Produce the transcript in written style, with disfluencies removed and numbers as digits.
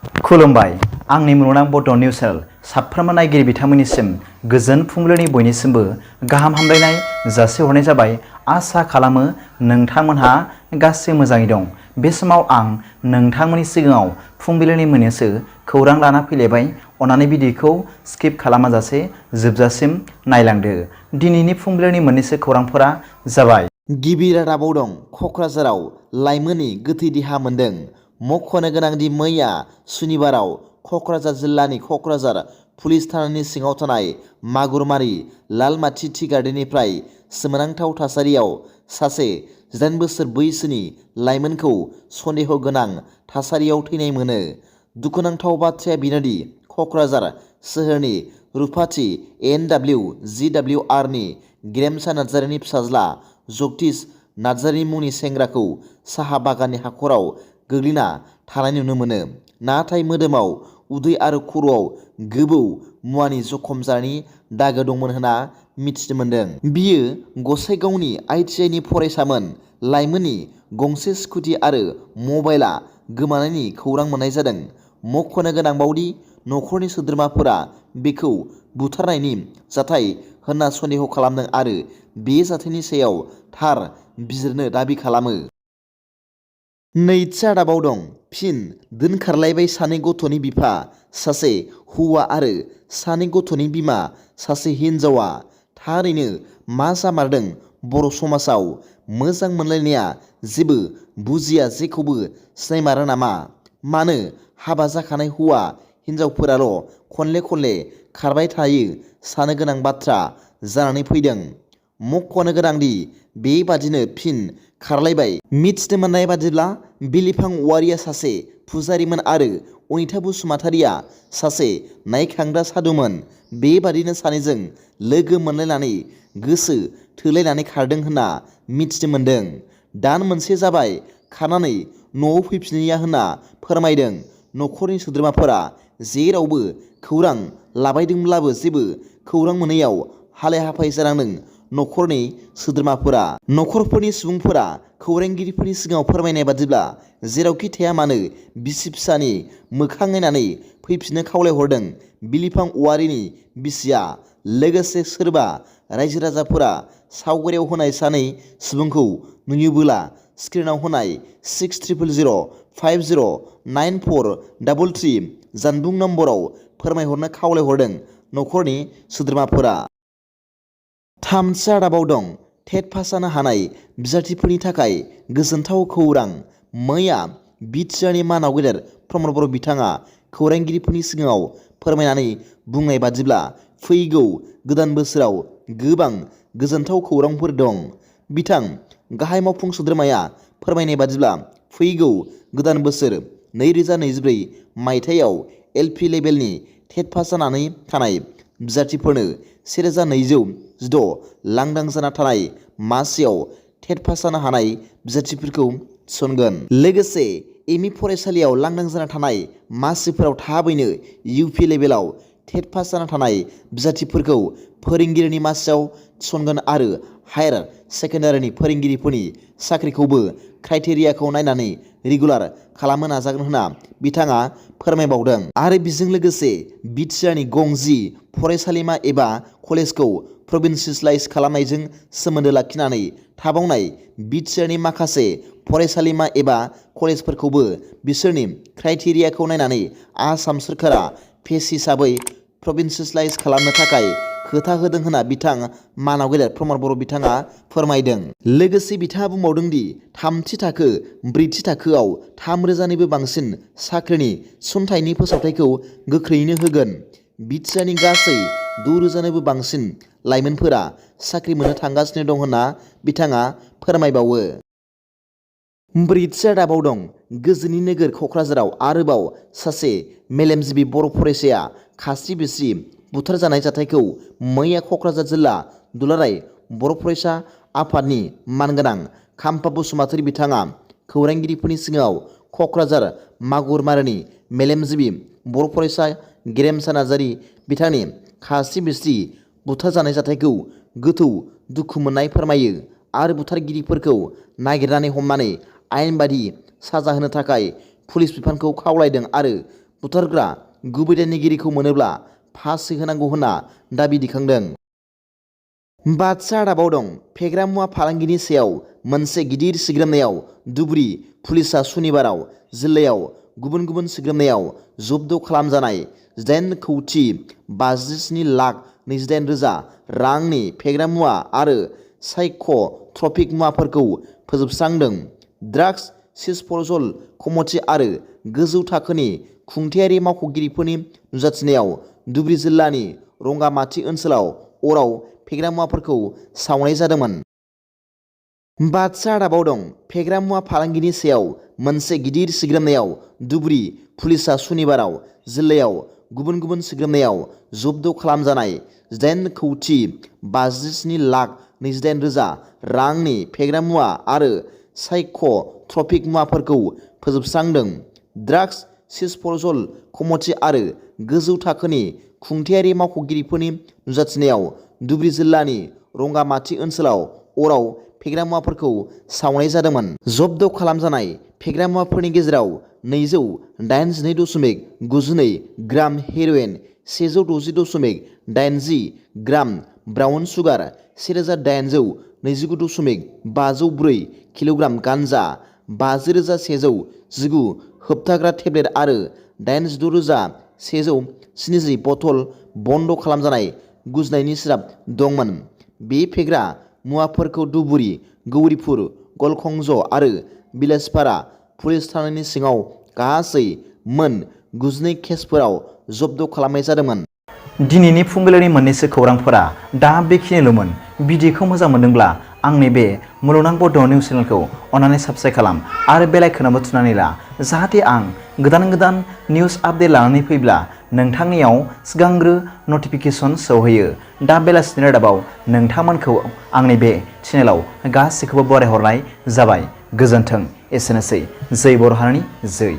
खुलुमबाय आंनि मुंदां बड' निउस चेनेल साफ्रोमबो नायगिरि बिथांमोननिसिम गोजोन फुंबिलिनि बयनिसिमबो गाहाम हामलायनाय जासिहरनाय जाबाय। आसा खालामो नोंथांमोनहा गासै मोजाङै दं। बे समाव आं नोंथांमोननि सिगाङाव फुंबिलिनि मोननैसो खौरां लाना फैलायबाय। अन्नानै भिडिअखौ स्किप खालामाजासे जोबजासिम नायलांदो। दिनैनि फुंबिलिनि मोननैसो खौरांफोरा जाबाय। गिबि रादाबाव दं क'क्राझाराव लाइमोननि गोथै देहा मोन्दों। मख'नो गोनांदि मैया सुनिबाराव क'क्राझार जिल्लानि क'क्राझार पुलिस थानानि सिङाव थानाय मागुरमारि लालमाथि टि गार्डेननिफ्राय सोमोनांथाव थासारियाव सासे 18 बोसोर बैसोनि लाइमोनखौ सन्देह गोनां थासारियाव थैनाय मोनो। दुखुनांथाव बाथ्राया बेनोदि क'क्राझार सोहोरनि रुपाथि NWGWRनि गेरेमसा नार्जारिनि फिसाज्ला जगदीश नार्जारि मुंनि सेंग्राखौ साहा बागाननि हाखराव गोग्लैना थानाय नुनो मोनो। नाथाय मोदोमाव, उदै आरो खर'आव गोबौ मुवानि जखम जानायनि दागो दंमोन होनना मिथिनो मोन्दों। बियो गसाइगावनि ITIनि फरायसामोन। लाइमोननि गंसे स्कुटि आरो मबाइलआ गोमानायनि खौरां मोन्नाय जादों। मख'नो गोनांबावदि नखरनि सोद्रोमाफोरा बेखौ बुथारनायनि जाथाय होनना सन्देह खालामदों आरो बे जाथायनि सायाव थार बिजिरनो दाबि खालामो। नैथि रादाबाव दं फिन दोनखारलायबाय सानै गथ'नि बिफा सासे हौवा आरो सानै गथ'नि बिमा सासे हिनजावा। थारैनो मा जामारदों बर' समाजाव? मोजां मोनलायनाया जेबो बुजिया जेखौबो सिनायमारा नामा? मानो हाबा जाखानाय हौवा हिनजावफोराल' खनले खनले खारबाय थायो सानो गोनां बाथ्रा जानानै फैदों। मख'नो गोनांदि बेबादिनो फिन खारलायबाय। मिथिनो मोननाय बादिब्ला बिलिफां औवारिया सासे फुजारिमोन आरो अनिता बसुमतारिया सासे नायखांग्रा सादुमोन। बेबादिनो सानैजों लोगो मोनलायनानै गोसो थोलायनानै खारदों होनना मिथिनो मोन्दों। दान मोनसे जाबाय खारनानै न'आव फैफिनलिया होनना फोरमायदों नखरनि सोद्रोमाफोरा। जेरावबो खौरां लाबायदोंब्लाबो जेबो खौरां मोनैयाव हालाय हाफाय जानांदों नखरनि सोद्रोमाफोरा। नखरफोरनि सुबुंफोरा खौरांगिरिफोरनि सिगाङाव फोरमायनाय बादिब्ला जेरावखि थाया मानो बिसि फिसानि मोखां नायनानै फैफिननो खावलायहरदों बिलिफां औवारिनि बिसिया। लोगोसे सोरबा रायजो राजाफोरा सावगारियाव होनाय सानै सुबुंखौ नुयोबोला स्क्रिनाव होनाय 6000509433 जानबुं नम्बराव फोरमायहरनो खावलायहरदों नखरनि सोद्रोमाफोरा। थामथि रादाबाव दं टेट पास जानो हानाय बिजाथिफोरनि थाखाय गोजोनथाव खौरां। मैया BTRनि मानाव गेदेर प्रमद बर' बिथाङा खौरांगिरिफोरनि सिगाङाव फोरमायनानै बुंनाय बादिब्ला फैगौ गोदान बोसोराव गोबां गोजोनथाव खौरांफोर दं। बिथां गाहाय मावफुं सोद्रोमाया फोरमायनाय बादिब्ला फैगौ गोदान बोसोर 2024 मायथाइयाव LP लेभेलनि टेट पास जानानै थानाय बिजाथिफोरनो 1216 लांदां जाना थानाय मासियाव टेट पास जानो हानाय बिजाथिफोरखौ थिसनगोन। लोगोसे ME फरायसालियाव लांदां जाना थानाय मासिफोराव थाबैनो UP लेभेलाव टेट पास जाना थानाय बिजाथिफोरखौ फोरोंगिरिनि मासियाव थिसनगोन आरो हायार सेकेन्डारिनि फोरोंगिरिफोरनि साख्रिखौबो क्राइटेरियाखौ नायनानै रेगुलार खालामनो नाजागोन होनना बिथाङा फोरमायबावदों। आरो बेजों लोगोसे BTRनि गं 10 फरायसालिमा एबा कलेजखौ प्रभिन्सियेलाइज खालामनायजों सोमोन्दो लाखिनानै थाबावनाय BTRनि माखासे फरायसालिमा एबा कलेजफोरखौबो बिसोरनि क्राइटेरियाखौ नायनानै आसाम सोरखारा फेज हिसाबै प्रभिन्सियेलाइज खालामनो थाखाय खोथा होदों होनना बिथां मानाव गेदेर प्रमद बर' बिथाङा फोरमायदों। लोगोसे बिथाङा बुंबावदों दि थामथि थाखो ब्रैथि थाखोआव 3000निबो बांसिन साख्रिनि थिसनथाइनि फोसावथायखौ गोख्रैयैनो होगोन। BTRनि गासै 6000निबो बांसिन लाइमोनफोरा साख्रि मोननो थांगासिनो दं होनना बिथाङा फोरमायबावो। ब्रैथि रादाबाव दं गोजोननि नोगोर क'क्राझाराव आरोबाव सासे मेलेमजिबि बर' फरायसाया खास्रि बिस्रि बुथारजानाय जाथायखौ मैया क'क्राझार जिल्ला दुलाराय बर' फरायसा आफादनि मानगोनां खाम्फा बसुमतारि बिथाङा खौरांगिरिफोरनि सिगाङाव क'क्राझार मागुरमारिनि मेलेमजिबि बर' फरायसा गेरेमसा नार्जारि बिथांनि खास्रि बिस्रि बुथारजानाय जाथायखौ गोथौ दुखु मोननाय फोरमायो आरो बुथारगिरिफोरखौ नागिरनानै हमनानै आयेन बायदि साजा होनो थाखाय पुलिस बिफानखौ खावलायदों आरो बुथारग्रा गुबै दायनिगिरिखौ मोनोब्ला फासि होनांगौ होनना दाबि दैखांदों। बाक्सा आदाबाव दं फेग्रा मुवा फालांगिनि सायाव मोनसे गिदिर सिग्रोमनायाव धुबुरी पुलिसा सुनिबाराव जिल्लायाव गुबुन गुबुन सिग्रोमनायाव जब्द खालामजानाय 8,57,28,28,000 रांनि फेग्रा मुवा आरो साइक'ट्रपिक मुवाफोरखौ फोजोबस्रांदों। ड्राग्स डिसप'जल कमिटि आरो गोजौ थाखोनि खुंथायारि मावख'गिरिफोरनि नुजाथिनायाव धुबुरी जिल्लानि रंगामाटि ओनसोलाव अराव फेग्रा मुवाफोरखौ सावनाय जादोंमोन। बाक्सा आदाबाव दं फेग्रा मुवा फालांगिनि सायाव मोनसे गिदिर सिग्रोमनायाव धुबुरी पुलिसा सुनिबाराव जिल्लायाव गुबुन गुबुन सिग्रोमनायाव जब्द खालामजानाय 8,57,28,28,000 रांनि फेग्रा मुवा आरो साइक'ट्रपिक मुवाफोरखौ फोजोबस्रांदों। ड्राग्स डिसप'जल कमिटि आरो गोजौ थाखोनि खुंथायारि मावख'गिरिफोरनि नुजाथिनायाव धुबुरी जिल्लानि रंगामाटि ओनसोलाव अराव फेग्रा मुवाफोरखौ सावनाय जादोंमोन। जब्द खालामजानाय फेग्रा मुवाफोरनि गेजेराव 282.92 ग्राम हेर'इन, 160.80 ग्राम ब्राउन सुगार, 1,829.504 किल'ग्राम गान्जा, 50,119 होबथाग्रा टेब्लेट आरो 86,170 बथल बन्द खालामजानाय गुजुनायनि सिराप दंमोन। बे फेग्रा मुवाफोरखौ धुबुरी, गौरीपुर, गलखंज आरो बिलासपारा पुलिस थानानि सिङाव गासै मोन 92 केसफोराव जब्द खालामनाय जादोंमोन। दिनैनि फुंबिलिनि मोननैसो खौरांफोरा दा बेखिनिल'मोन। भिडिअखौ मोजां मोनदोंब्ला आंनि बे मुलुगनां बड' निउस चेनेलखौ अन्नानै साबस्क्राइब खालाम आरो बेल आइकनआवबो थुनानै ला, जाहाथे आं गोदान गोदान निउस आपडेट लानानै फैब्ला नोंथांनियाव सिगांग्रो नटिफिकेसन सौहैयो। दा बेलासिनि रादाबाव नोंथांमोनखौ आंनि बे चेनेलाव गासैखौबो बरायहरनाय जाबाय। गोजोन्थों। एसेनोसै। जै बर' हारिनि जै।